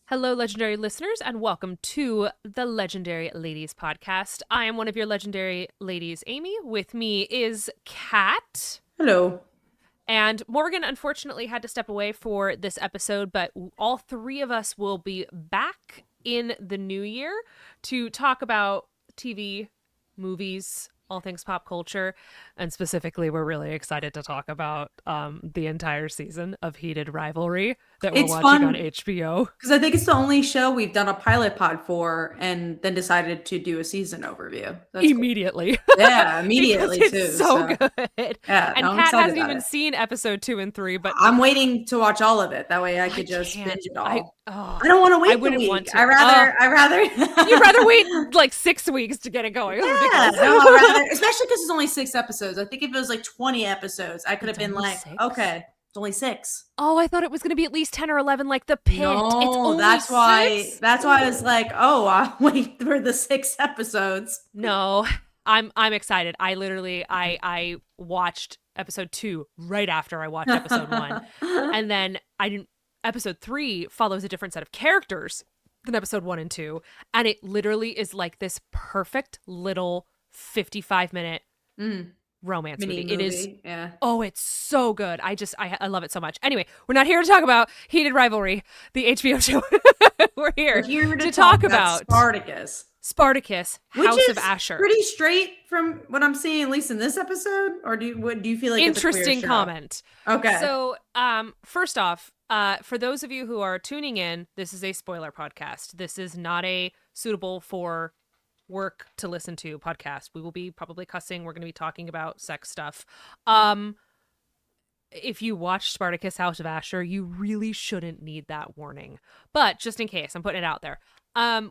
Hello, legendary listeners, and welcome to the Legendary Ladies podcast. I am one of your legendary ladies, Amy. With me is Kat. Hello. And Morgan unfortunately had to step away for this episode, but all three of us will be back in the new year to talk about TV, movies, all things pop culture. And specifically, we're really excited to talk about the entire season of Heated Rivalry that we're It's watching on fun HBO. because I think it's the only show we've done a pilot pod for and then decided to do a season overview. That's cool. Immediately. Yeah, immediately because too. it's so good. Yeah, And no, I'm Kat excited hasn't about even it. seen episode 2 and 3, but I'm waiting to watch all of it. That way I could just can't. binge it all. Oh, I don't want to I wait the wouldn't week. want to. I rather You'd rather wait like 6 weeks to get it going. Yeah, Ridiculous. no, I'd rather, especially because it's only 6 episodes. I think if it was like 20 episodes, I could have It's been only like, 6? okay, it's only 6. Oh, I thought it was going to be at least 10 or 11 like The Pit. It's No, only that's why. 6? That's why I was like, oh, I'll wait for the 6 episodes. No, I'm excited. I watched episode 2 right after I watched episode 1. And then episode 3 follows a different set of characters than episode 1 and 2, and it literally is like this perfect little 55-minute romance Mini movie. It is yeah. Oh, it's so good. I love it so much. Anyway, we're not here to talk about Heated Rivalry, the HBO show. We're here to talk about Spartacus, which House is of Ashur. pretty straight from what I'm seeing, at least in this episode. Or do you feel like Interesting it's a clear show? comment. Okay. So, first off, for those of you who are tuning in, this is a spoiler podcast. This is not a suitable for work to listen to podcast. We will be probably cussing. We're going to be talking about sex stuff. If you watch Spartacus House of Ashur, you really shouldn't need that warning. But just in case, I'm putting it out there.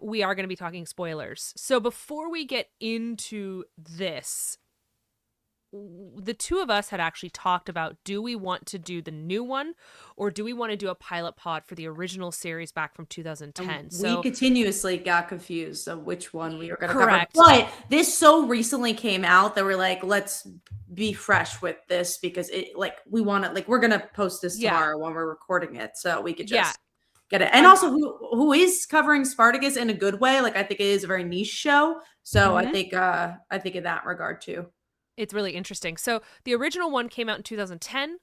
We are going to be talking spoilers. So before we get into this, the two of us had actually talked about, do we want to do the new one or do we want to do a pilot pod for the original series back from 2010? We continuously got confused of which one we were going to cover. Correct. But this so recently came out that we're like, let's be fresh with this because it like we want it, like we're going to post this tomorrow when we're recording it, so we could just get it. And also who is covering Spartacus in a good way. Like I think it is a very niche show. So I think in that regard too. It's really interesting. So the original one came out in 2010,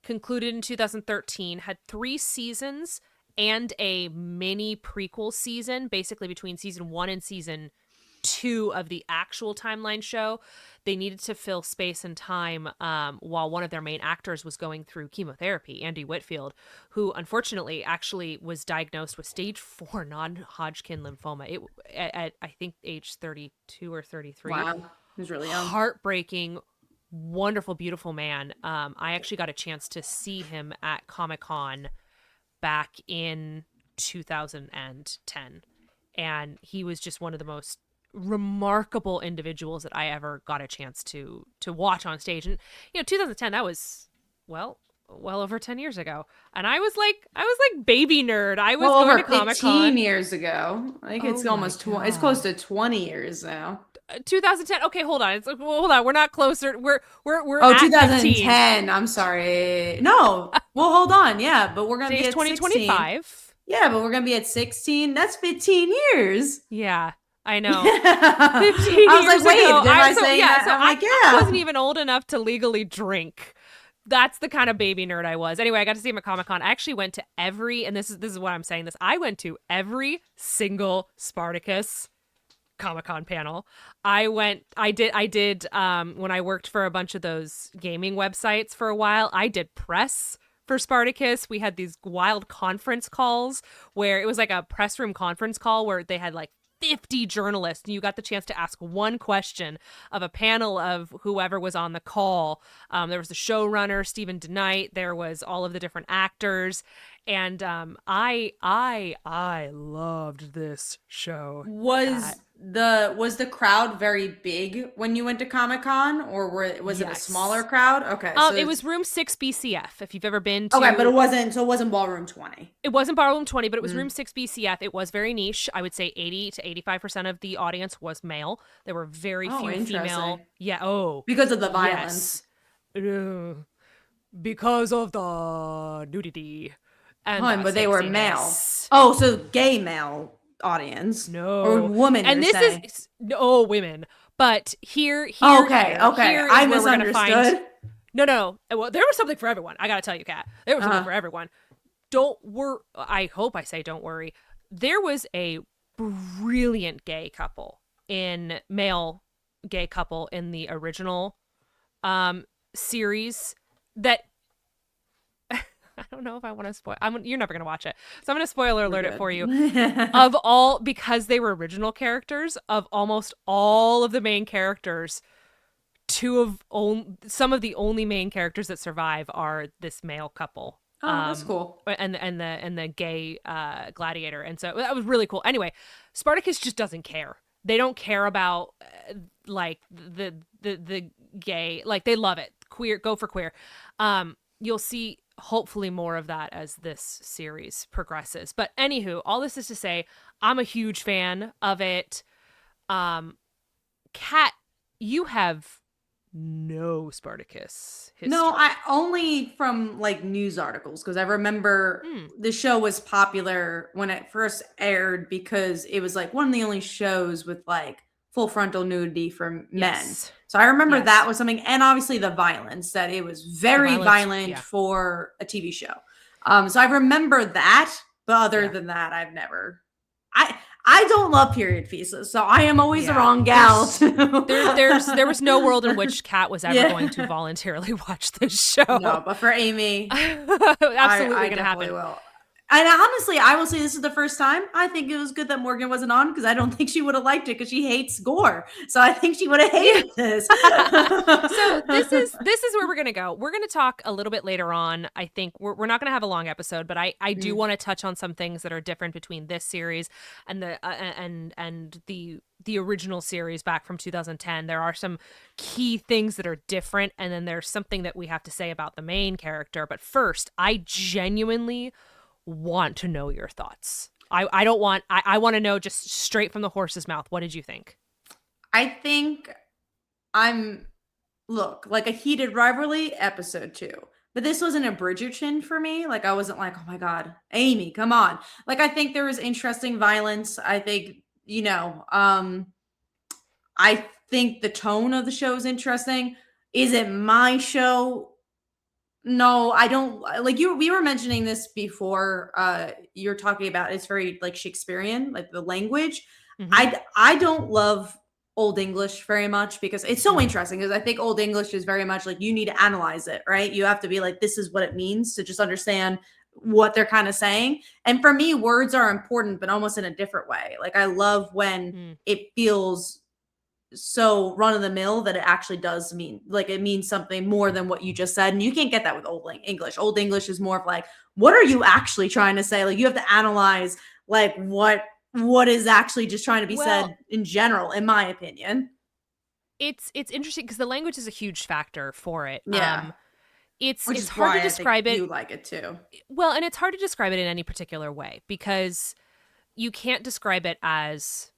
concluded in 2013, had 3 seasons and a mini prequel season, basically between season 1 and season 2 of the actual timeline show. They needed to fill space and time while one of their main actors was going through chemotherapy, Andy Whitfield, who unfortunately actually was diagnosed with stage 4 non-Hodgkin lymphoma at I think age 32 or 33. Wow. He was really young. Heartbreaking, wonderful, beautiful man. I actually got a chance to see him at Comic-Con back in 2010. And he was just one of the most remarkable individuals that I ever got a chance to watch on stage. And 2010, that was well over 10 years ago. And I was like baby nerd. I was going to Comic-Con 15 years ago. I think it's almost it's close to 20 years now. 2010. Okay, hold on. Hold on. We're not closer. We're at 2010. 15. I'm sorry. No. Well, hold on. Yeah, but we're gonna be at 2025. 16. Yeah, but we're gonna be at 16. That's 15 years. Yeah, I know. 15 I was years like, wait, ago. am I saying that? So I'm like, I yeah. wasn't even old enough to legally drink. That's the kind of baby nerd I was. Anyway, I got to see him at Comic-Con. I actually went to and this is what I'm saying this. I went to every single Spartacus Comic-Con panel. I did when I worked for a bunch of those gaming websites for a while, I did press for Spartacus. We had these wild conference calls where it was like a press room conference call where they had like 50 journalists and you got the chance to ask one question of a panel of whoever was on the call. There was the showrunner, Stephen DeKnight. There was all of the different actors. And I loved this show. Was the crowd very big when you went to Comic-Con, or was it a smaller crowd? Okay, so it was room 6 BCF. If you've ever been to, okay, but it wasn't ballroom 20. It wasn't ballroom 20, but it was room 6 BCF. It was very niche. I would say 80 to 85% of the audience was male. There were very few female. Yeah. Oh, because of the violence. Yes. Because of the nudity. And but they were male. Oh, so gay male audience. Or No. woman, And you're this saying. is no women. But here Okay, okay. here I is where we're gonna find. misunderstood. No. Well, there was something for everyone. I gotta tell you, Kat. There was something Uh-huh. for everyone. Don't worry. I hope I say don't worry. There was a brilliant male gay couple in the original series that I don't know if I want to spoil. You're never gonna watch it, so I'm gonna spoiler alert it for you. Of all, because they were original characters, of almost all of the main characters, some of the only main characters that survive are this male couple. Oh, that's cool. And the gay gladiator, and so that was really cool. Anyway, Spartacus just doesn't care. They don't care about like the gay, like they love it. Queer, go for queer. You'll see hopefully more of that as this series progresses. But anywho, all this is to say, I'm a huge fan of it. Kat, you have no Spartacus history. No, I only from like news articles, because I remember the show was popular when it first aired because it was like one of the only shows with like full frontal nudity for men. Yes. So I remember that was something, and obviously the violence, that it was very violent for a TV show. So I remember that, but other than that, I've never. I don't love period pieces, so I am always the wrong gal. There was no world in which Kat was ever going to voluntarily watch this show. No, but for Amy, absolutely I gonna happen. Will. And honestly, I will say this is the first time I think it was good that Morgan wasn't on, because I don't think she would have liked it, because she hates gore. So I think she would have hated this. So this is where we're gonna go. We're gonna talk a little bit later on. I think we're not gonna have a long episode, but I do want to touch on some things that are different between this series and the original series back from 2010. There are some key things that are different, and then there's something that we have to say about the main character. But first, I genuinely want to know your thoughts. I want to know just straight from the horse's mouth. What did you think? I think like a heated rivalry, episode 2. But this wasn't a Bridgerton for me. Like, I wasn't like, oh my God, Amy, come on. Like, I think there was interesting violence. I think, I think the tone of the show is interesting. Is it my show? No, I don't. Like, we were mentioning this before. You're talking about it's very like Shakespearean, like the language. I don't love Old English very much, because it's so interesting, because I think Old English is very much like you need to analyze it, right? You have to be like, this is what it means to just understand what they're kind of saying. And for me, words are important, but almost in a different way. Like, I love when it feels so run of the mill that it actually does mean, like, it means something more than what you just said. And you can't get that with Old English. Old English is more of like, what are you actually trying to say? Like, you have to analyze like what is actually just trying to be said in general, in my opinion. It's interesting because the language is a huge factor for it. Yeah. It's hard to describe it. You like it too. Well, and it's hard to describe it in any particular way, because you can't describe it as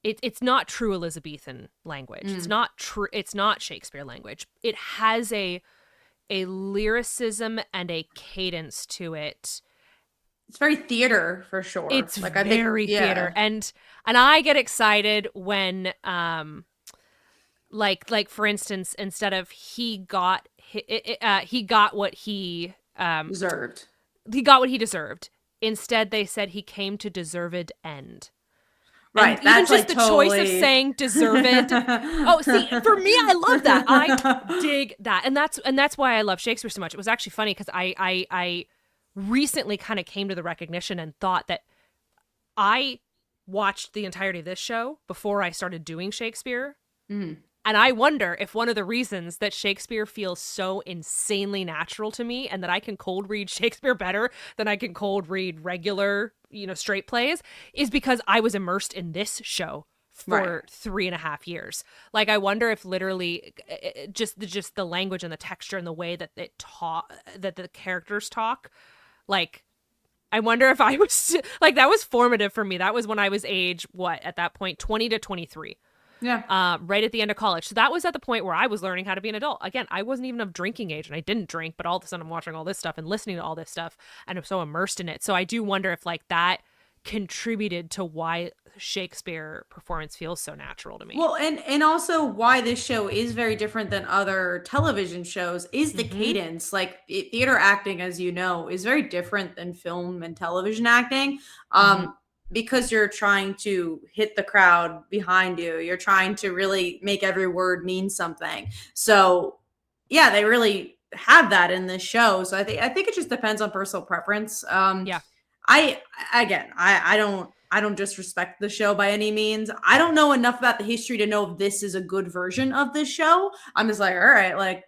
it's not true Elizabethan language. It's not true. It's not Shakespeare language. It has a lyricism and a cadence to it. It's very theater for sure. It's like, very theater, and I get excited when like for instance, instead of he got what he deserved. He got what he deserved. Instead, they said he came to deserved end. Right, and even just the choice of saying deserved. Oh, see, for me, I love that. I dig that, and that's why I love Shakespeare so much. It was actually funny because I recently kind of came to the recognition and thought that I watched the entirety of this show before I started doing Shakespeare. And I wonder if one of the reasons that Shakespeare feels so insanely natural to me, and that I can cold read Shakespeare better than I can cold read regular, straight plays, is because I was immersed in this show for 3.5 years. Like, I wonder if literally just the language and the texture and the way that that the characters talk, like, I wonder if I was like, that was formative for me. That was when I was age, at that point, 20 to 23. Yeah. Right at the end of college. So that was at the point where I was learning how to be an adult. Again, I wasn't even of drinking age, and I didn't drink, but all of a sudden I'm watching all this stuff and listening to all this stuff, and I'm so immersed in it. So I do wonder if like that contributed to why Shakespeare performance feels so natural to me. Well, and also why this show is very different than other television shows is the cadence. Like theater acting, as you know, is very different than film and television acting. Because you're trying to hit the crowd behind you. You're trying to really make every word mean something. So, yeah, they really have that in this show. So I think it just depends on personal preference. Yeah. I don't disrespect the show by any means. I don't know enough about the history to know if this is a good version of this show. I'm just like, all right, like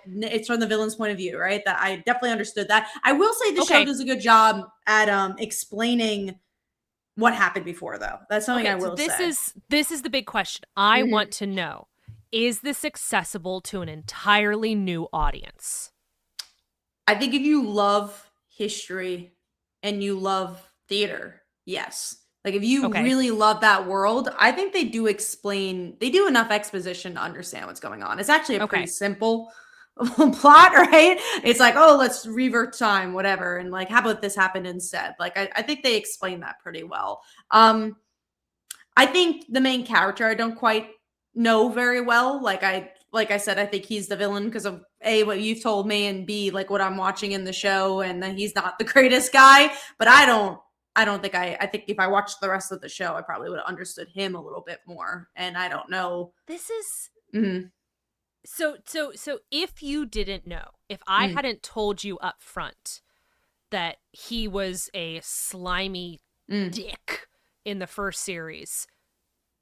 it's from the villain's point of view, right? That I definitely understood that. I will say the show does a good job at explaining what happened before, though. That's something I will say. This is the big question. I want to know, is this accessible to an entirely new audience? I think if you love history and you love theater, yes. Like if you really love that world, I think they do enough exposition to understand what's going on. It's actually a pretty simple plot, right? It's like, oh, let's revert time, whatever. And like, how about this happened instead? Like, I think they explain that pretty well. I think the main character, I don't quite know very well. Like I said, I think he's the villain because of A, what you've told me, and B, like what I'm watching in the show, and then he's not the greatest guy. But I think if I watched the rest of the show, I probably would have understood him a little bit more. And I don't know. This is So if you didn't know, if I hadn't told you up front that he was a slimy dick in the first series,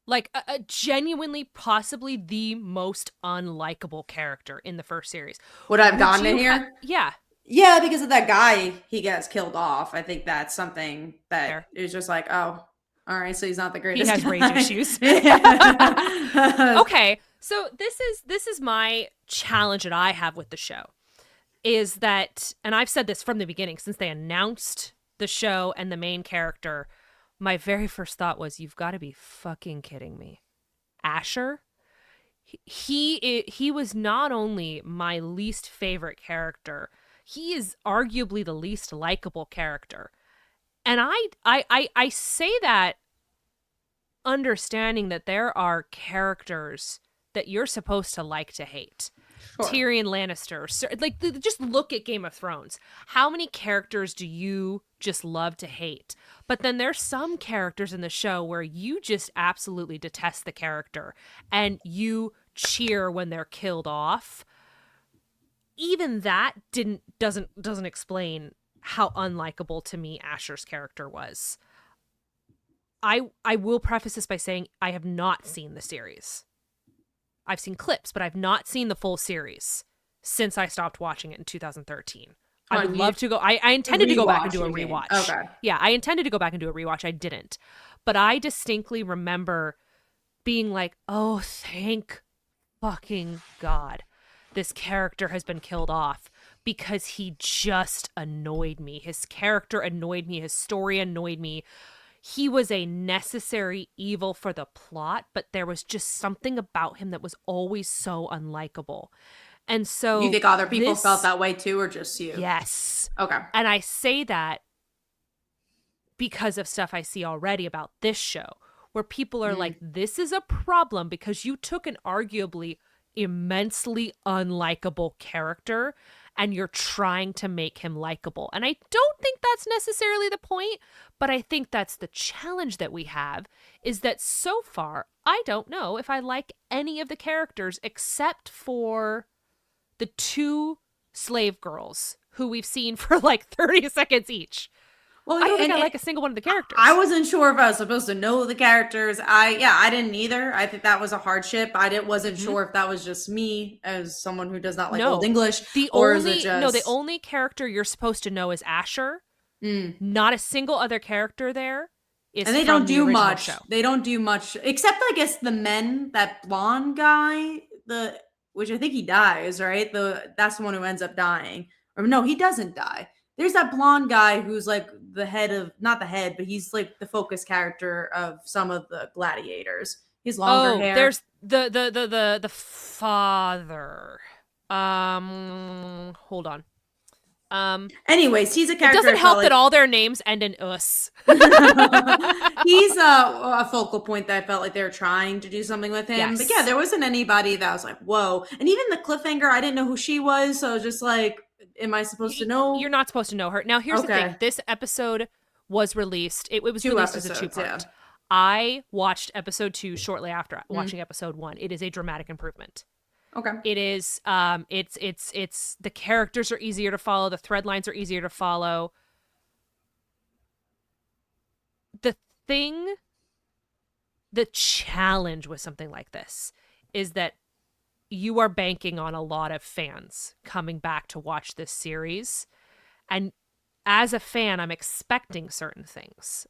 like a genuinely possibly the most unlikable character in the first series, would I have gotten in here? Yeah, because of that guy he gets killed off. I think that's something that is just like, oh, all right, so he's not the greatest. He has rage issues. Okay, so this is my challenge that I have with the show, is that, and I've said this from the beginning, since they announced the show and the main character, my very first thought was, you've got to be fucking kidding me. Ashur? He was not only my least favorite character, he is arguably the least likable character. And I say that understanding that there are characters that you're supposed to like to hate. Sure. Tyrion Lannister, like just look at Game of Thrones. How many characters do you just love to hate? But then there's some characters in the show where you just absolutely detest the character and you cheer when they're killed off. Even that doesn't explain how unlikable to me Ashur's character was. I will preface this by saying I have not seen the series. I've seen clips, but I've not seen the full series since I stopped watching it in 2013. I would love to go. I intended to go back and do a rewatch. Okay. Yeah, I intended to go back and do a rewatch. I didn't. But I distinctly remember being like, oh, thank fucking God this character has been killed off, because he just annoyed me. His character annoyed me. His story annoyed me. He was a necessary evil for the plot, but there was just something about him that was always so unlikable. And so you think other people felt that way too, or just you? Yes. Okay. And I say that because of stuff I see already about this show, where people are like, this is a problem because you took an arguably immensely unlikable character and you're trying to make him likable. And I don't think that's necessarily the point, but I think that's the challenge that we have, is that so far, I don't know if I like any of the characters except for the two slave girls who we've seen for like 30 seconds each. Well, I don't think I like a single one of the characters. I wasn't sure if I was supposed to know the characters. I didn't either. I think that was a hardship. Wasn't sure if that was just me as someone who does not like Old English. The only character you're supposed to know is Ashur. Not a single other character there is. And they don't do much. Show. They don't do much, except I guess the men. That blonde guy, which I think he dies, right? That's the one who ends up dying. Or no, he doesn't die. There's that blonde guy who's like the head of, not the head, but he's like the focus character of some of the gladiators. He's longer hair. There's the father. Hold on. Anyways, he's a It character doesn't I felt help that like all their names end in us. he's a focal point that I felt like they were trying to do something with him. But yeah, Yes. there wasn't anybody that was like, whoa. And even the cliffhanger, I didn't know who she was. So I was just like, am I supposed to You're know? not supposed to know her. Now, here's the thing. Okay. This episode was released. It was Two released as a episodes, yeah. two-part. I watched episode 2 shortly after Mm. watching episode 1. It is a dramatic improvement. Okay. It is it's the characters are easier to follow, the thread lines are easier to follow. The thing the challenge with something like this is that you are banking on a lot of fans coming back to watch this series. And as a fan, I'm expecting certain things.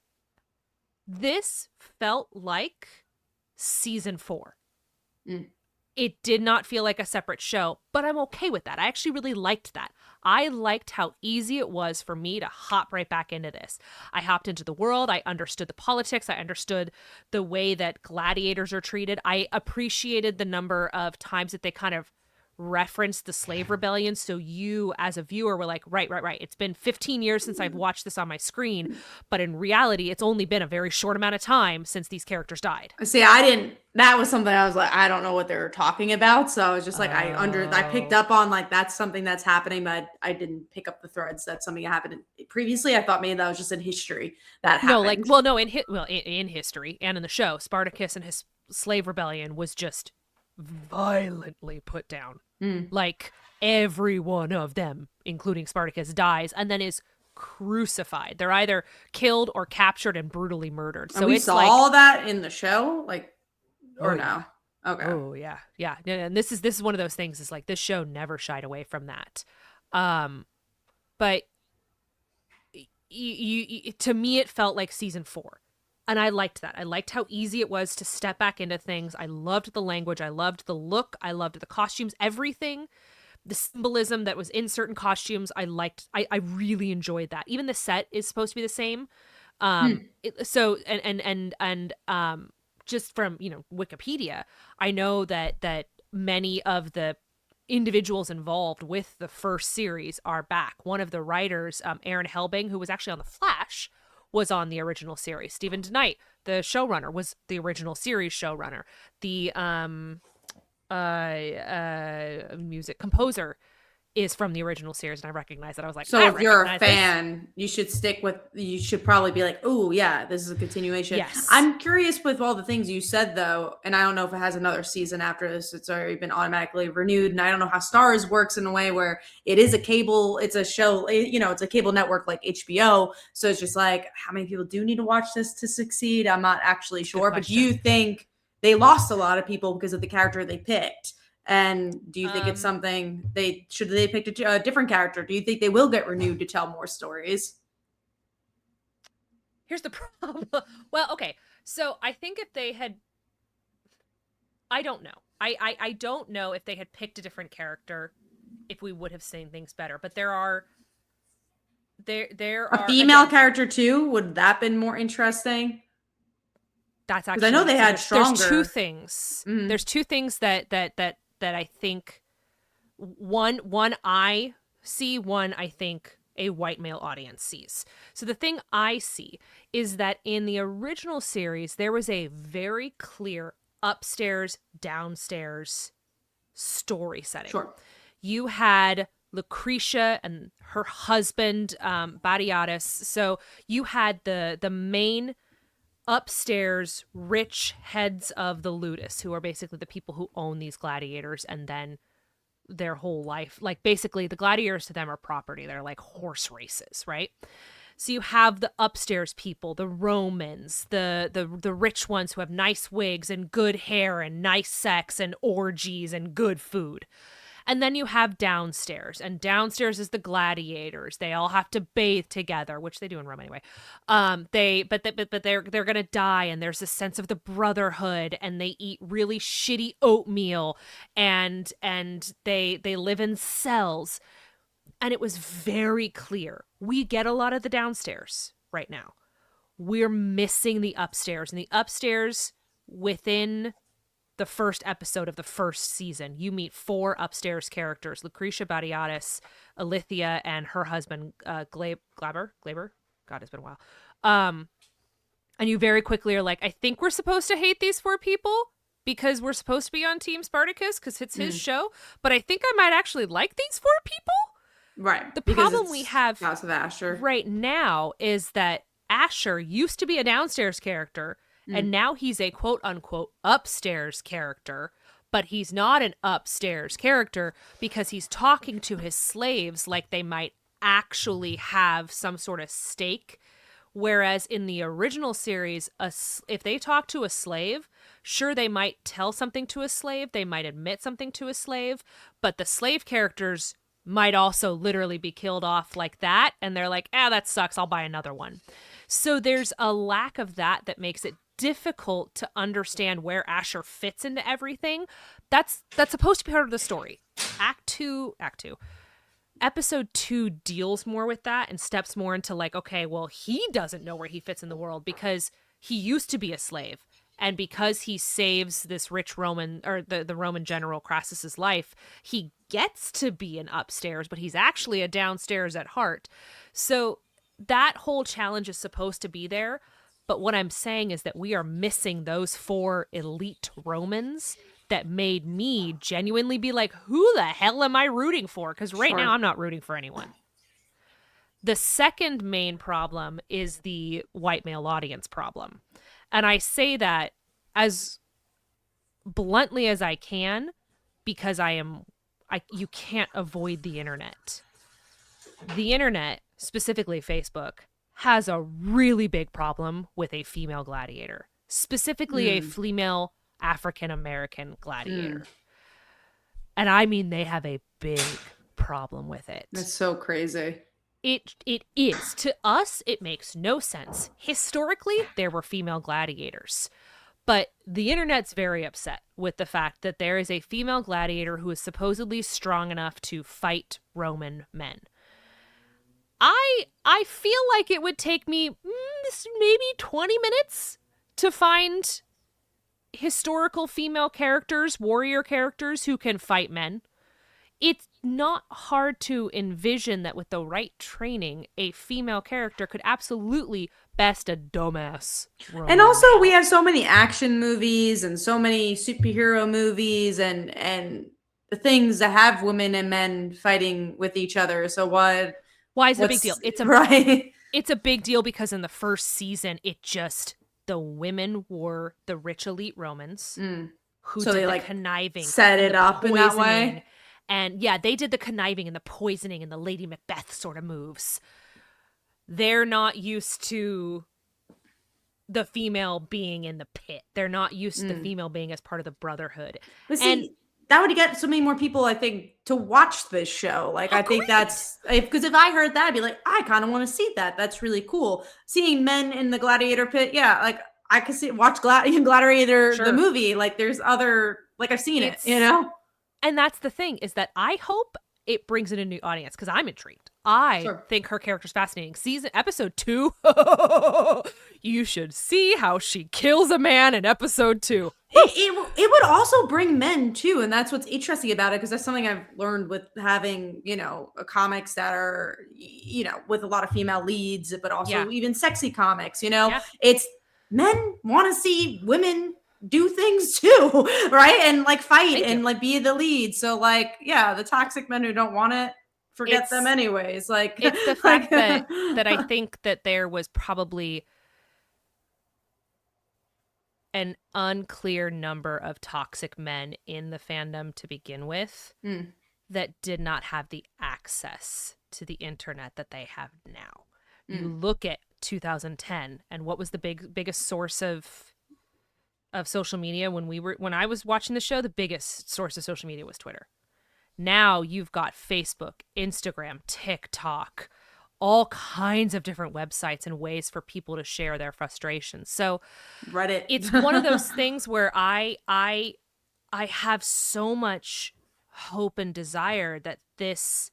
This felt like season 4. Mm. It did not feel like a separate show, but I'm okay with that. I actually really liked that. I liked how easy it was for me to hop right back into this. I hopped into the world. I understood the politics. I understood the way that gladiators are treated. I appreciated the number of times that they kind of referenced the slave rebellion. So you, as a viewer, were like, right. It's been 15 years since I've watched this on my screen. But in reality, it's only been a very short amount of time since these characters died. See, I didn't. That was something I was like, I don't know what they were talking about. So I was just like, I picked up on like that's something that's happening, but I didn't pick up the threads. That's something that happened previously. I thought maybe that was just in history that happened. No, like, well, no, in history and in the show, Spartacus and his slave rebellion was just violently put down. Mm. Like every one of them, including Spartacus, dies and then is crucified. They're either killed or captured and brutally murdered. So and we it's saw like all that in the show, like, or oh, no? Okay. Oh yeah. And this is one of those things. Is like this show never shied away from that. But you to me, it felt like season 4. And I liked that. I liked how easy it was to step back into things. I loved the language. I loved the look. I loved the costumes. Everything, the symbolism that was in certain costumes, I liked. I really enjoyed that. Even the set is supposed to be the same. So just from Wikipedia, I know that many of the individuals involved with the first series are back. One of the writers, Aaron Helbing, who was actually on The Flash, was on the original series. Stephen DeKnight, the showrunner, was the original series showrunner. The music composer is from the original series, and I recognize that. I was like, so if you're a fan, you should probably be like, oh yeah, this is a continuation. Yes. I'm curious with all the things you said though, and I don't know if it has another season after this. It's already been automatically renewed, and I don't know how Stars works in a way where it is it's a show, it's a cable network like HBO. So it's just like, how many people do need to watch this to succeed? I'm not actually sure, but do you think they lost a lot of people because of the character they picked? And do you think it's something should they pick a different character? Do you think they will get renewed to tell more stories? Here's the problem. Well, okay. So I think if they had, I don't know. I don't know if they had picked a different character, if we would have seen things better. But there are a female character too. Would that have been more interesting? That's actually, I know they had stronger. There's two things. Mm-hmm. There's two things that I think one I see, one I think a white male audience sees. So the thing I see is that in the original series, there was a very clear upstairs, downstairs story setting. Sure. You had Lucretia and her husband, Batiatus. So you had the main upstairs rich heads of the ludus, who are basically the people who own these gladiators, and then their whole life, like basically the gladiators to them are property. They're like horse races, right? So you have the upstairs people, the Romans, the rich ones who have nice wigs and good hair and nice sex and orgies and good food. And then you have downstairs, and downstairs is the gladiators. They all have to bathe together, which they do in Rome anyway. They're gonna die, and there's a sense of the brotherhood, and they eat really shitty oatmeal, and they live in cells. And it was very clear. We get a lot of the downstairs right now. We're missing the upstairs, and the upstairs within the first episode of the first season, you meet 4 upstairs characters: Lucretia Batiatis, Alithia, and her husband, Glaber. God, it's been a while. And you very quickly are like, I think we're supposed to hate these 4 people because we're supposed to be on Team Spartacus because it's his show. But I think I might actually like these 4 people. Right. The problem we have House of Ashur right now is that Ashur used to be a downstairs character, and now he's a quote-unquote upstairs character, but he's not an upstairs character because he's talking to his slaves like they might actually have some sort of stake. Whereas in the original series, if they talk to a slave, sure, they might tell something to a slave, they might admit something to a slave, but the slave characters might also literally be killed off like that, and they're like, that sucks, I'll buy another one. So there's a lack of that makes it difficult to understand where Ashur fits into everything. That's supposed to be part of the story. Episode 2 deals more with that and steps more into like, okay, well, he doesn't know where he fits in the world because he used to be a slave. And because he saves this rich Roman, or the Roman general Crassus's life, he gets to be an upstairs, but he's actually a downstairs at heart. So that whole challenge is supposed to be there. But what I'm saying is that we are missing those 4 elite Romans that made me genuinely be like, who the hell am I rooting for? Because right now I'm not rooting for anyone. The second main problem is the white male audience problem. And I say that as bluntly as I can because you can't avoid the internet. The internet, specifically Facebook, has a really big problem with a female gladiator, specifically a female African-American gladiator. And I mean, they have a big problem with it. That's so crazy. It is. To us, it makes no sense. Historically, there were female gladiators. But the internet's very upset with the fact that there is a female gladiator who is supposedly strong enough to fight Roman men. I feel like it would take me maybe 20 minutes to find historical female characters, warrior characters who can fight men. It's not hard to envision that with the right training, a female character could absolutely best a dumbass Roman And also, man. we have so many action movies and so many superhero movies and the things that have women and men fighting with each other. So why is it a big deal? It's a big deal because in the first season, the women were the rich elite Romans who so did they the like conniving, set it up in that way. And yeah, they did the conniving and the poisoning and the Lady Macbeth sort of moves. They're not used to the female being in the pit. They're not used to the female being as part of the brotherhood. But see, that would get so many more people, I think, to watch this show. Like, I think that's because if I heard that, I'd be like, I kind of want to see that. That's really cool. Seeing men in the gladiator pit, yeah, like I could watch Gladiator the movie. Like, there's other, like I've seen it, you know. And that's the thing, is that I hope it brings in a new audience because I'm intrigued. I think her character's fascinating. Episode 2, you should see how she kills a man in episode 2. It would also bring men too, and that's what's interesting about it, because that's something I've learned with having, comics that are, with a lot of female leads, but also even sexy comics, it's men want to see women do things too, right? And like fight and like be the lead. So like, yeah, the toxic men who don't want it, forget them anyways. Like, it's the fact that I think that there was probably an unclear number of toxic men in the fandom to begin with that did not have the access to the internet that they have now. You look at 2010 and what was the biggest source of social media when I was watching the show, the biggest source of social media was Twitter. Now you've got Facebook, Instagram, TikTok, all kinds of different websites and ways for people to share their frustrations. So Reddit. It's one of those things where I have so much hope and desire that this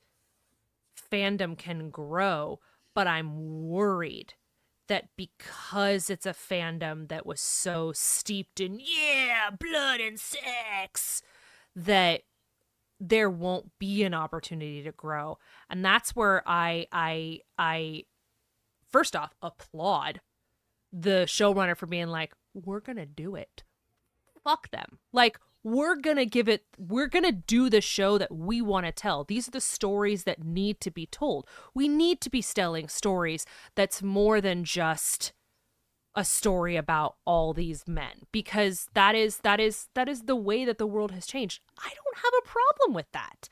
fandom can grow, but I'm worried that because it's a fandom that was so steeped in blood and sex, that there won't be an opportunity to grow. And that's where I first off applaud the showrunner for being like, we're gonna do it, fuck them, like, we're gonna do the show that we want to tell. These are the stories that need to be told. We need to be telling stories that's more than just a story about all these men, because that is the way that the world has changed. I don't have a problem with that.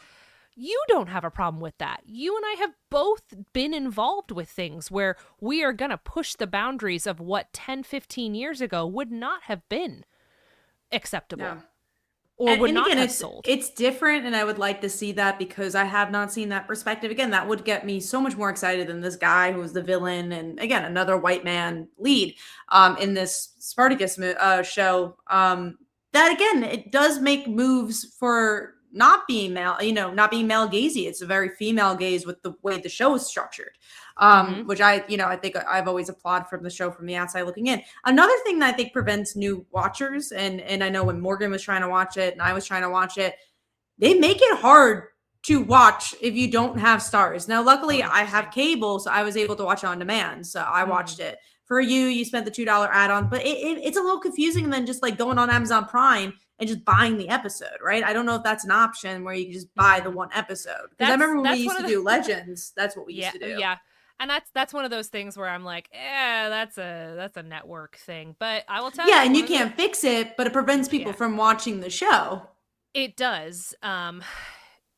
You don't have a problem with that. You and I have both been involved with things where we are going to push the boundaries of what 10, 15 years ago would not have been acceptable. Yeah. Or would and not again, have sold. It's different, and I would like to see that because I have not seen that perspective. Again, that would get me so much more excited than this guy who was the villain, and again, another white man lead in this Spartacus show. That again, it does make moves for not being male, not being male gazy. It's a very female gaze with the way the show is structured. Which I think I've always applauded from the show from the outside looking in. Another thing that I think prevents new watchers, and I know when Morgan was trying to watch it and I was trying to watch it, they make it hard to watch if you don't have stars. Now, luckily, I have cable, so I was able to watch it on demand. So I watched it. For you spent the $2 add-on, but it's a little confusing than just like going on Amazon Prime and just buying the episode, right? I don't know if that's an option where you can just buy the one episode. Because I remember when we used to do Legends, that's what we used to do. Yeah. And that's one of those things where I'm like, that's a network thing. But I will tell you. Yeah, and you can't fix it, but it prevents people from watching the show. It does. But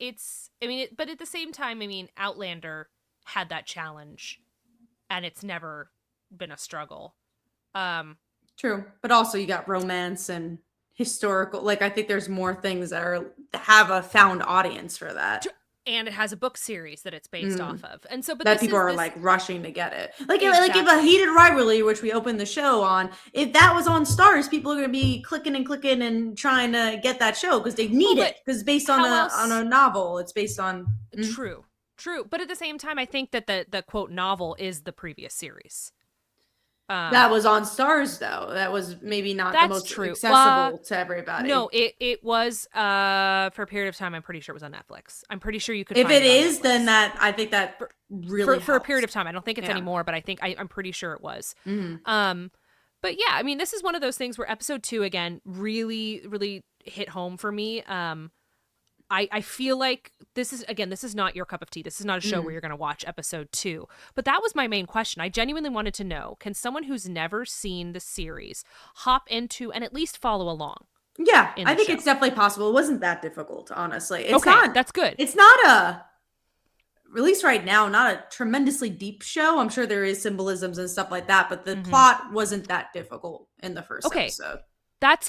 at the same time, Outlander had that challenge, and it's never been a struggle. True. But also you got romance and historical. Like, I think there's more things that have a found audience for that. And it has a book series that it's based off of. And so, but that people are like rushing to get it. Like if a Heated Rivalry, which we opened the show on, if that was on Stars, people are going to be clicking and trying to get that show because they need it, because it's based on a novel. It's based on True. But at the same time, I think that the quote novel is the previous series. That was on Stars, though. That was maybe not the most accessible to everybody. No, it was for a period of time. I'm pretty sure it was on Netflix. I'm pretty sure you could. If it is, then I think that really for a period of time. I don't think it's anymore, but I think I'm pretty sure it was. But yeah, this is one of those things where episode 2 again really, really hit home for me. I feel like this is not your cup of tea. This is not a show where you're going to watch episode 2. But that was my main question. I genuinely wanted to know, can someone who's never seen the series hop into and at least follow along? Yeah, I think it's definitely possible. It wasn't that difficult, honestly. It's not. That's good. It's not at least right now, not a tremendously deep show. I'm sure there is symbolisms and stuff like that, but the plot wasn't that difficult in the first episode.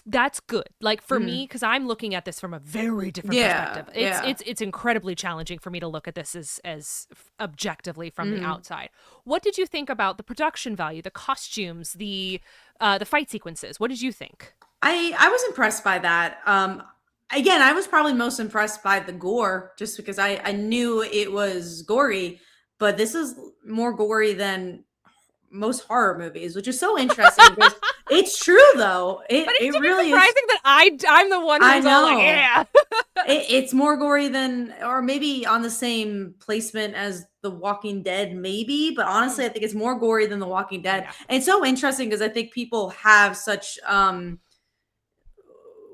That's good. Like for me, because I'm looking at this from a very different perspective. It's incredibly challenging for me to look at this as objectively from the outside. What did you think about the production value, the costumes, the fight sequences? What did you think? I was impressed by that. Again, I was probably most impressed by the gore, just because I knew it was gory, but this is more gory than most horror movies, which is so interesting. Because it's true, though. It really is surprising that I'm the one who's all like, yeah. It's more gory than, or maybe on the same placement as The Walking Dead, maybe. But honestly, I think it's more gory than The Walking Dead. Yeah. And it's so interesting because I think people have such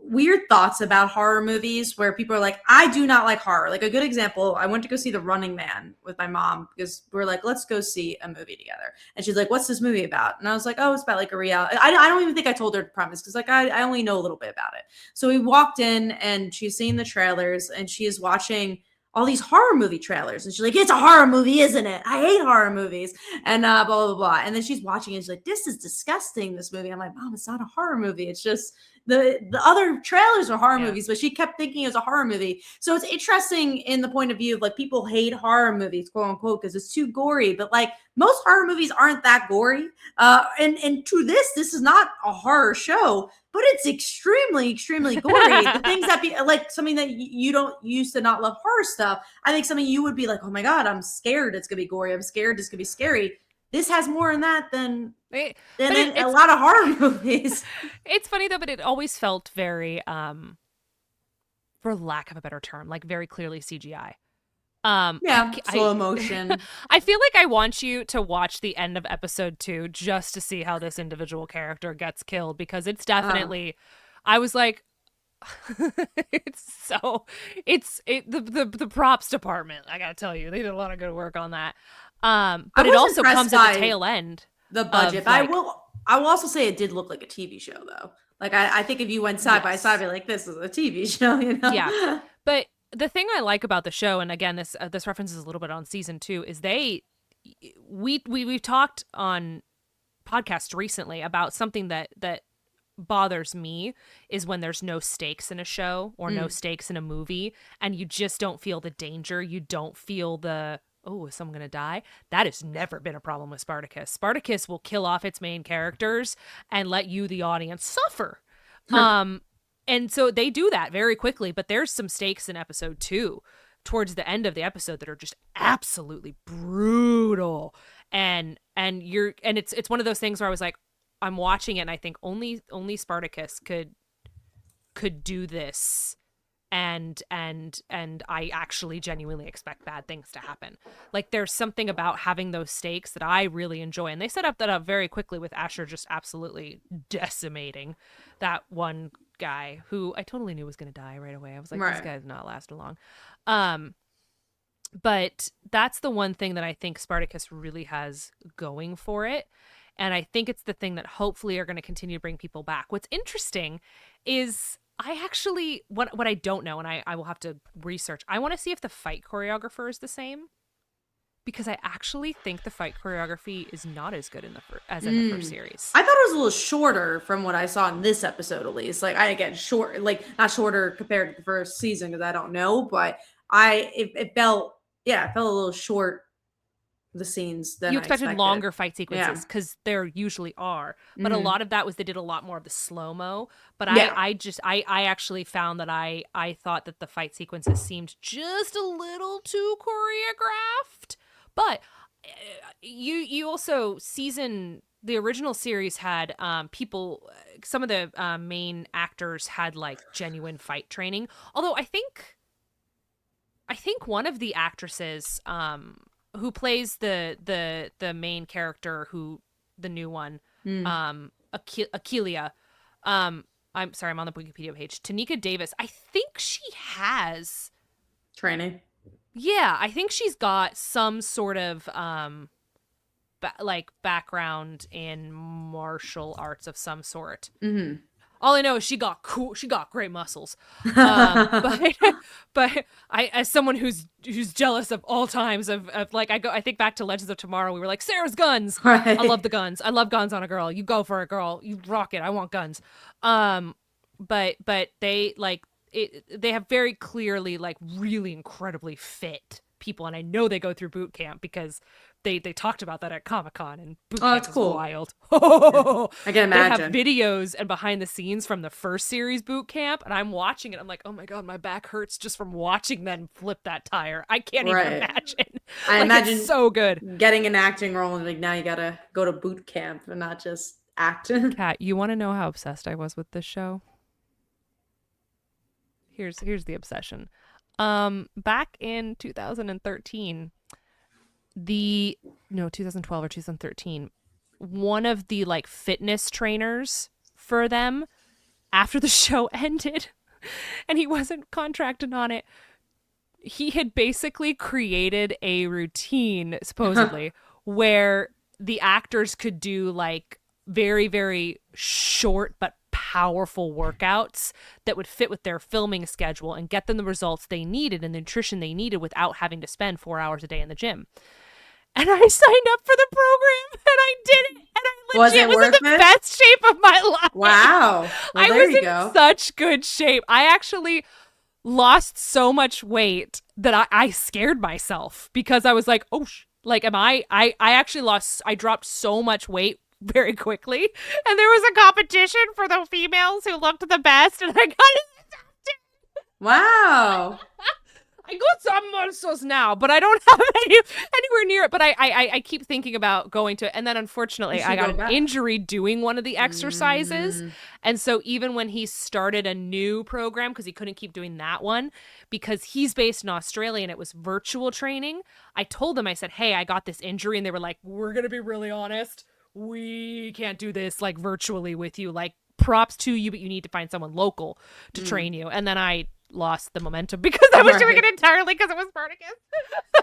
weird thoughts about horror movies where people are like, I do not like horror. Like a good example, I went to go see The Running Man with my mom because we're like, let's go see a movie together. And she's like, what's this movie about? And I was like, oh, it's about like a reality. I don't even think I told her the premise because like I only know a little bit about it. So we walked in and she's seen the trailers and she is watching all these horror movie trailers. And she's like, it's a horror movie, isn't it? I hate horror movies. And blah, blah, blah. And then she's watching it and she's like, this is disgusting, this movie. I'm like, Mom, it's not a horror movie. It's just the other trailers are horror movies, but she kept thinking it was a horror movie. So it's interesting in the point of view of like people hate horror movies, quote unquote, because it's too gory. But like most horror movies aren't that gory. And to this is not a horror show, but it's extremely, extremely gory. The things that be like something that you don't used to not love horror stuff. I think something you would be like, oh my God, I'm scared it's gonna be gory. I'm scared it's gonna be scary. this has more in that than a lot of horror movies. It's funny though, but it always felt very, for lack of a better term, like very clearly CGI. Slow motion. I feel like I want you to watch the end of episode 2 just to see how this individual character gets killed, because it's definitely, I was like, the props department, I gotta tell you, they did a lot of good work on that. But it also comes at the tail end. The budget. But I will also say it did look like a TV show though. Like I think if you went side by side, be like, this is a TV show, you know? Yeah. But the thing I like about the show, and again, this references a little bit on season 2, is we've talked on podcasts recently about something that bothers me is when there's no stakes in a show or no stakes in a movie, and you just don't feel the danger. You don't feel the, oh, is someone going to die? That has never been a problem with Spartacus. Spartacus will kill off its main characters and let you, the audience, suffer. And so they do that very quickly, but there's some stakes in episode 2 towards the end of the episode that are just absolutely brutal. And it's one of those things where I was like, I'm watching it and I think only Spartacus could do this. And I actually genuinely expect bad things to happen. Like, there's something about having those stakes that I really enjoy. And they set up very quickly with Ashur just absolutely decimating that one guy who I totally knew was going to die right away. I was like, This guy's not lasting long. But that's the one thing that I think Spartacus really has going for it. And I think it's the thing that hopefully are going to continue to bring people back. What's interesting is I actually, what I don't know, and I will have to research, I want to see if the fight choreographer is the same. Because I actually think the fight choreography is not as good as in the first series. I thought it was a little shorter from what I saw in this episode, at least. Like, not shorter compared to the first season, because I don't know, but it felt a little short, the scenes than you I expected longer fight sequences, because there usually are, but a lot of that was they did a lot more of the slow-mo. But I actually found that I thought that the fight sequences seemed just a little too choreographed. But you also, the original series had people, some of the main actors had like genuine fight training. Although I think one of the actresses who plays the main character, the new one, Akelia, I'm sorry, I'm on the Wikipedia page, Tanika Davis, I think she has training. Yeah, I think she's got some sort of background in martial arts of some sort. Mm-hmm. All I know is she got great muscles. But I, as someone who's jealous of all times of like, I think back to Legends of Tomorrow. We were like, Sarah's guns. Right. I love the guns. I love guns on a girl. You go for it, girl. You rock it. I want guns. But they like it. They have very clearly like really incredibly fit people, and I know they go through boot camp because they talked about that at Comic-Con, and boot camp is cool. Wild. I can imagine. They have videos and behind the scenes from the first series boot camp, and I'm watching it. I'm like, oh my god, my back hurts just from watching them flip that tire. I can't even imagine. I imagine it's so good. Getting an acting role, and like now you gotta go to boot camp and not just act. Kat, you want to know how obsessed I was with this show? Here's the obsession. Back in 2013, 2012 or 2013, one of the like fitness trainers for them, after the show ended and he wasn't contracted on it, he had basically created a routine, supposedly, where the actors could do like very, very short but powerful workouts that would fit with their filming schedule and get them the results they needed and the nutrition they needed without having to spend 4 hours a day in the gym. And I signed up for the program and I did it. And I legit was in the best shape of my life. Wow. Well, I was in such good shape. I actually lost so much weight that I scared myself because I was like, oh, I dropped so much weight very quickly, and there was a competition for the females who looked the best, and I got accepted. Wow. I got some monsters now, but I don't have anywhere near it. But I keep thinking about going to it. And then unfortunately, I got an injury doing one of the exercises. And so even when he started a new program, because he couldn't keep doing that one, because he's based in Australia and it was virtual training, I told them, I said, hey, I got this injury. And they were like, we're going to be really honest. We can't do this like virtually with you. Like, props to you, but you need to find someone local to train you. And then I lost the momentum because I was doing it entirely because it was Spartacus.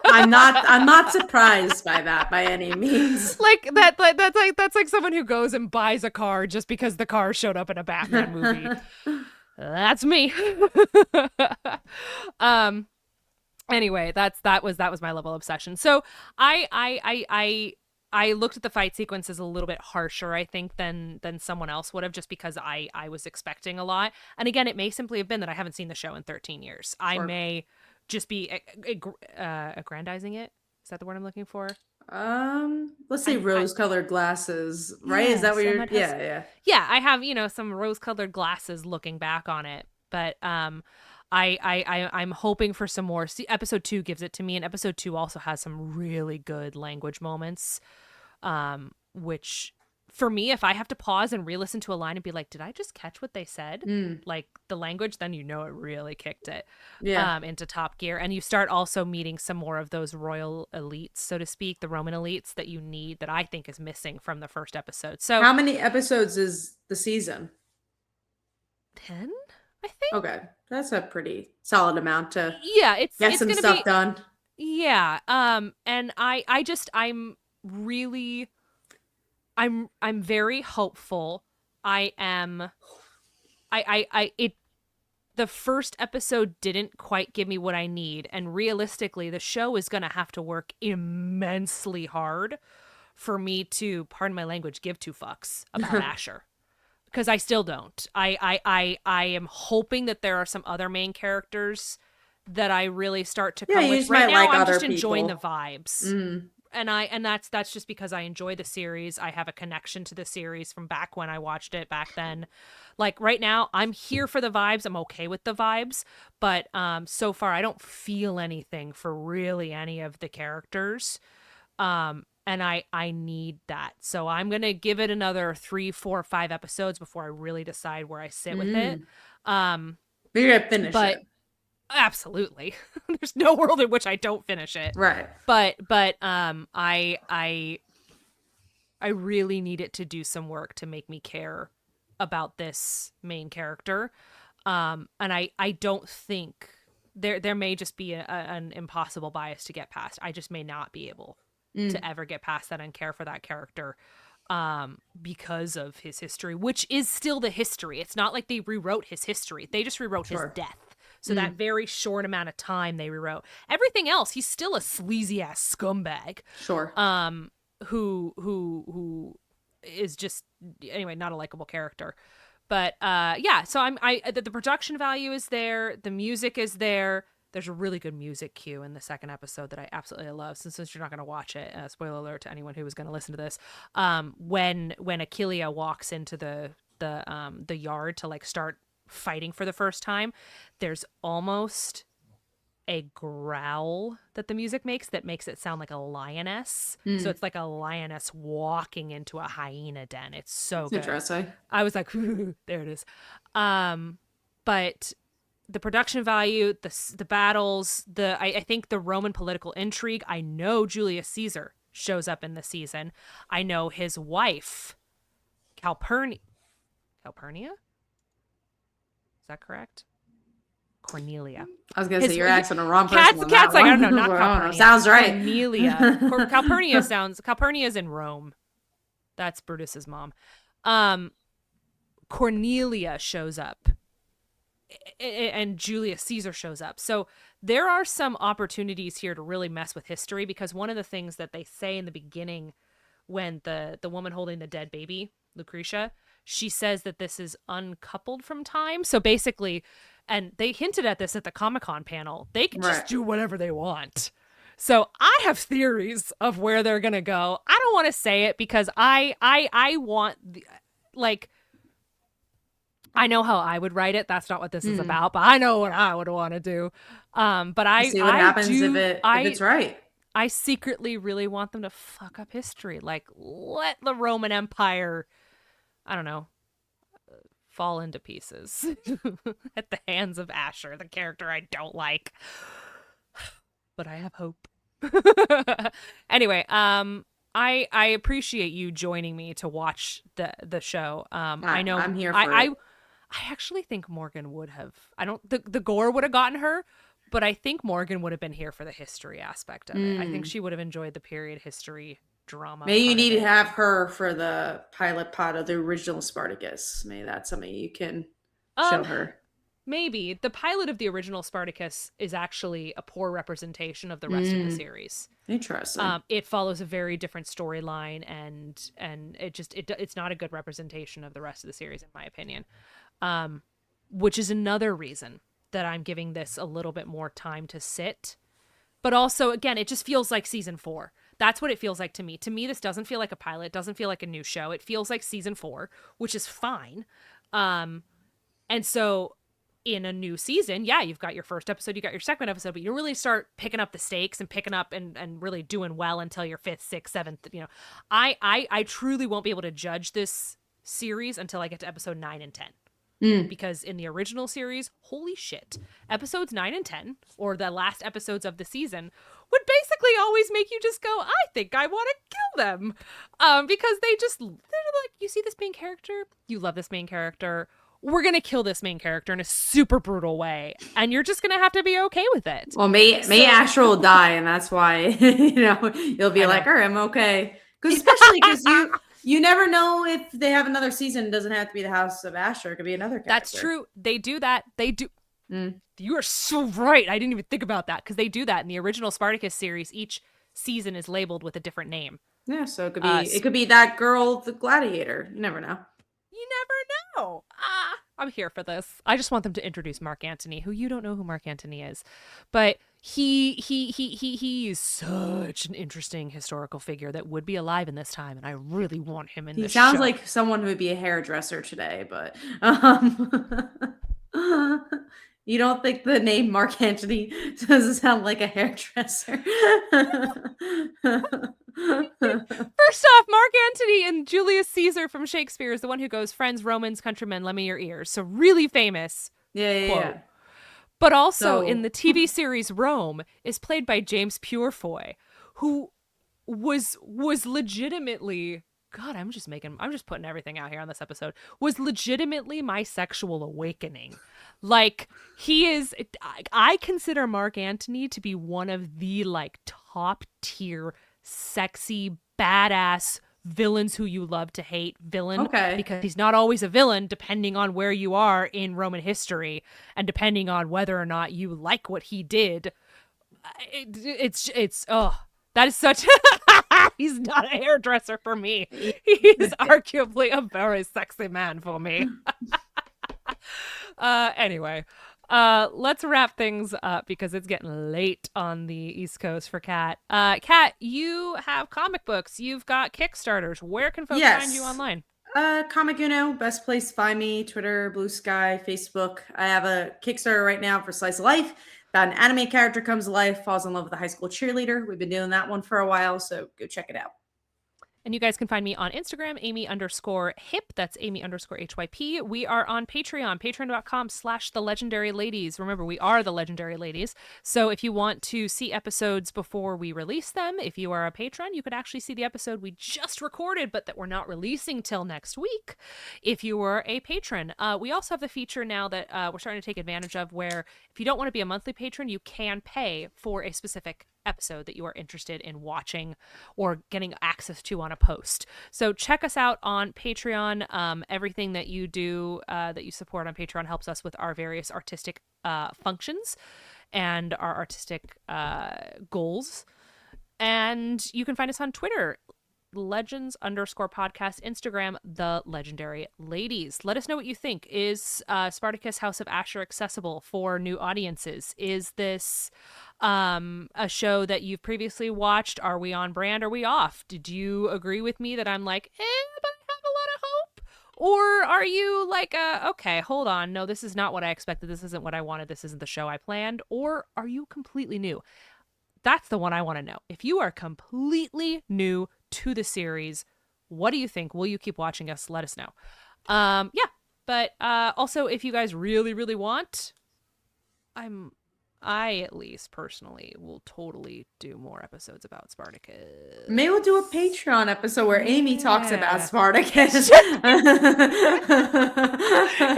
I'm not surprised by that by any means. That's like someone who goes and buys a car just because the car showed up in a Batman movie. That's me. Anyway, that was my level of obsession. So I looked at the fight sequences a little bit harsher, I think, than someone else would have, just because I was expecting a lot. And again, it may simply have been that I haven't seen the show in 13 years. Sure. I may just be aggrandizing it. Is that the word I'm looking for? Let's say rose-colored glasses, right? Yeah, is that what you're? Yeah. I have some rose-colored glasses looking back on it, but I'm hoping for some more. See, episode 2 gives it to me, and episode 2 also has some really good language moments, which for me, if I have to pause and re-listen to a line and be like, did I just catch what they said? Like the language, then it really kicked it into top gear. And you start also meeting some more of those royal elites, so to speak, the Roman elites that you need, that I think is missing from the first episode. So how many episodes is the season? 10, I think. Okay. That's a pretty solid amount to it's some stuff done. Yeah. And I'm very hopeful. The first episode didn't quite give me what I need, and realistically, the show is going to have to work immensely hard for me to, pardon my language, give two fucks about Ashur. Because I still don't. I am hoping that there are some other main characters that I really start to come with. Right now, I'm just enjoying the vibes. And that's just because I enjoy the series. I have a connection to the series from back when I watched it back then. Like right now, I'm here for the vibes. I'm okay with the vibes. But so far, I don't feel anything for really any of the characters. And I need that. So I'm going to give it another 3, 4, 5 episodes before I really decide where I sit with it. But you're going to finish it. Absolutely. There's no world in which I don't finish it. Right. But I really need it to do some work to make me care about this main character. And I don't think there may just be an impossible bias to get past. I just may not be able to ever get past that and care for that character because of his history, which is still the history. It's not like they rewrote his history. They just rewrote his death. So that very short amount of time they rewrote. Everything else, he's still a sleazy ass scumbag. Sure. Who is just, anyway, not a likable character. But so the production value is there, the music is there. There's a really good music cue in the second episode that I absolutely love. Since you're not going to watch it, spoiler alert to anyone who was going to listen to this. When Achillea walks into the yard to like start fighting for the first time, there's almost a growl that the music makes that makes it sound like a lioness. So it's like a lioness walking into a hyena den. It's so good. Interesting. I was like, there it is. But the production value, the battles, I think the Roman political intrigue. I know Julius Caesar shows up in the season. I know his wife, Calpurnia. Is that correct? Cornelia. I was going to say you're asking the wrong person. Cat's like, I don't know, not Calpurnia. Sounds right. Cornelia. Calpurnia's in Rome. That's Brutus's mom. Cornelia shows up. And Julius Caesar shows up. So there are some opportunities here to really mess with history, because one of the things that they say in the beginning when the woman holding the dead baby, Lucretia, she says that this is uncoupled from time. So basically, and they hinted at this at the Comic-Con panel, they can just do whatever they want. So I have theories of where they're going to go. I don't want to say it because I want, I know how I would write it. That's not what this is about, but I know what I would want to do. But We'll see what happens if it's right. I secretly really want them to fuck up history. Like, let the Roman Empire, I don't know, fall into pieces at the hands of Ashur, the character I don't like. But I have hope. Anyway, I appreciate you joining me to watch the show. I know I'm here for it. I actually think Morgan would have. I don't. The gore would have gotten her, but I think Morgan would have been here for the history aspect of it. I think she would have enjoyed the period history drama. Maybe you need to have her for the pilot pod of the original Spartacus. Maybe that's something you can show her. Maybe. The pilot of the original Spartacus is actually a poor representation of the rest of the series. Interesting. It follows a very different storyline, and it's not a good representation of the rest of the series, in my opinion. Which is another reason that I'm giving this a little bit more time to sit. But also, again, it just feels like season 4. That's what it feels like to me. To me, this doesn't feel like a pilot. It doesn't feel like a new show. It feels like season 4, which is fine. And so in a new season, yeah, you've got your first episode, you got your second episode, but you really start picking up the stakes and picking up and really doing well until your 5th, 6th, 7th. You know, I truly won't be able to judge this series until I get to episode 9 and 10. Because in the original series, holy shit, episodes 9 and 10, or the last episodes of the season, would basically always make you just go, I think I want to kill them. Because they're like, you see this main character, you love this main character, we're going to kill this main character in a super brutal way, and you're just going to have to be okay with it. Well, may Ashur will die, and that's why, you'll be like, all right, I'm okay. Especially because you never know if they have another season. It doesn't have to be the House of Ashur. It could be another character. That's true. They do that. They do. You are so right. I didn't even think about that, because they do that in the original Spartacus series. Each season is labeled with a different name. Yeah, so it could be that girl, the gladiator. You never know. You never know. I'm here for this. I just want them to introduce Mark Antony, who you don't know who Mark Antony is, but he is such an interesting historical figure that would be alive in this time, and I really want him in this show. He sounds like someone who would be a hairdresser today, but you don't think the name Mark Antony doesn't sound like a hairdresser? First off, Mark Antony and Julius Caesar from Shakespeare is the one who goes, "Friends, Romans, countrymen, lend me your ears." So really famous. Yeah. But also in the TV series Rome is played by James Purefoy, who was legitimately, God, I'm just putting everything out here on this episode, was legitimately my sexual awakening. Like, I consider Mark Antony to be one of the like top tier sexy badass villains who you love to hate villain. Okay. Because he's not always a villain, depending on where you are in Roman history and depending on whether or not you like what he did. That is such he's not a hairdresser for me. He's arguably a very sexy man for me. Anyway, let's wrap things up because it's getting late on the East Coast for Kat. Kat, you have comic books. You've got Kickstarters. Where can folks find you online? Comic Uno, best place to find me. Twitter, Blue Sky, Facebook. I have a Kickstarter right now for Slice of Life. About an anime character comes to life, falls in love with a high school cheerleader. We've been doing that one for a while, so go check it out. And you guys can find me on Instagram, Amy_hip. That's Amy_HYP. We are on Patreon, patreon.com/thelegendaryladies. Remember, we are the Legendary Ladies. So if you want to see episodes before we release them, if you are a patron, you could actually see the episode we just recorded, but that we're not releasing till next week, if you were a patron. We also have the feature now that we're starting to take advantage of, where if you don't want to be a monthly patron, you can pay for a specific episode that you are interested in watching or getting access to on a post. So check us out on Patreon. Everything that you do, that you support on Patreon, helps us with our various artistic functions and our artistic goals. And you can find us on Twitter, Legends_podcast, Instagram, The Legendary Ladies. Let us know what you think. Is Spartacus House of Ashur accessible for new audiences? Is this a show that you've previously watched? Are we on brand? Are we off? Did you agree with me that I'm like, but I have a lot of hope? Or are you like, okay, hold on. No, this is not what I expected. This isn't what I wanted. This isn't the show I planned. Or are you completely new? That's the one I want to know. If you are completely new to the series, what do you think? Will you keep watching us? Let us know. Yeah. But also, if you guys really, really want, I at least personally will totally do more episodes about Spartacus. Maybe we'll do a Patreon episode where Amy talks about Spartacus.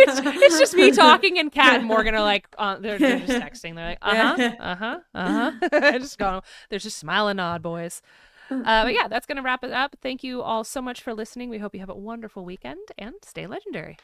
It's just me talking, and Kat and Morgan are like, they're just texting. They're like, just going. They're just smile and nod, boys. But yeah, that's gonna wrap it up. Thank you all so much for listening. We hope you have a wonderful weekend and stay legendary.